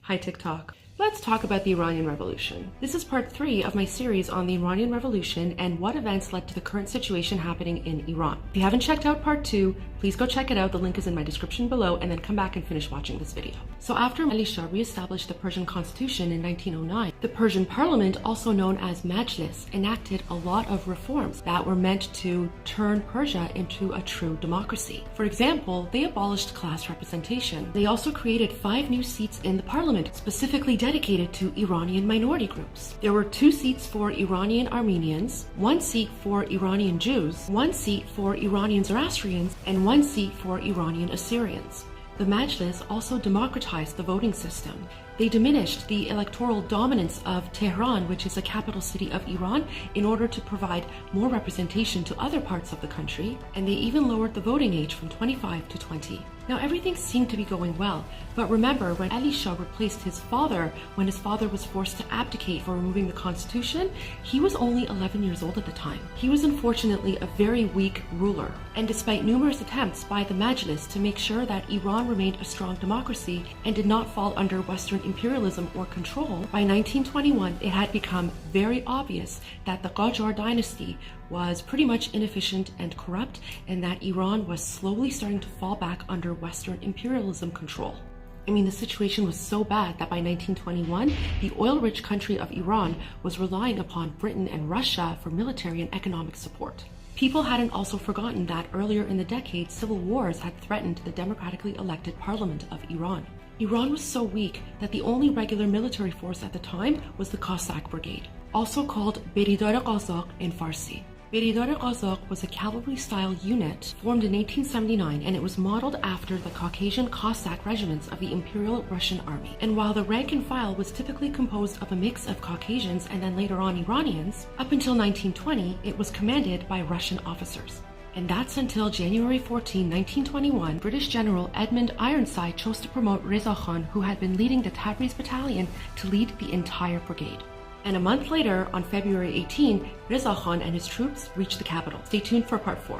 Hi TikTok. Let's talk about the Iranian Revolution. This is part 3 of my series on the Iranian Revolution and what events led to the current situation happening in Iran. If you haven't checked out part 2, please go check it out. The link is in my description below, and then come back and finish watching this video. So after Ali Shah re-established the Persian constitution in 1909, the Persian parliament, also known as Majlis, enacted a lot of reforms that were meant to turn Persia into a true democracy. For example, they abolished class representation. They also created 5 new seats in the parliament, specifically dedicated to Iranian minority groups. There were 2 seats for Iranian Armenians, 1 seat for Iranian Jews, 1 seat for Iranian Zoroastrians, and 1 seat for Iranian Assyrians. The Majlis also democratized the voting system. They diminished the electoral dominance of Tehran, which is the capital city of Iran, in order to provide more representation to other parts of the country, and they even lowered the voting age from 25 to 20. Now everything seemed to be going well, but remember when Ali Shah replaced his father, when his father was forced to abdicate for removing the constitution, he was only 11 years old at the time. He was unfortunately a very weak ruler, and despite numerous attempts by the Majlis to make sure that Iran remained a strong democracy and did not fall under Western imperialism or control, by 1921 it had become very obvious that the Qajar dynasty was pretty much inefficient and corrupt, and that Iran was slowly starting to fall back under Western imperialism control. I mean, the situation was so bad that by 1921, the oil-rich country of Iran was relying upon Britain and Russia for military and economic support. People hadn't also forgotten that earlier in the decade, civil wars had threatened the democratically elected parliament of Iran. Iran was so weak that the only regular military force at the time was the Cossack Brigade, also called Beridar Qazaq in Farsi. Beridar Qazaq was a cavalry-style unit formed in 1879, and it was modeled after the Caucasian Cossack regiments of the Imperial Russian Army. And while the rank and file was typically composed of a mix of Caucasians and then later on Iranians, up until 1920 it was commanded by Russian officers. And that's until January 14, 1921, British General Edmund Ironside chose to promote Reza Khan, who had been leading the Tabriz Battalion, to lead the entire brigade. And a month later, on February 18, Reza Khan and his troops reached the capital. Stay tuned for part 4.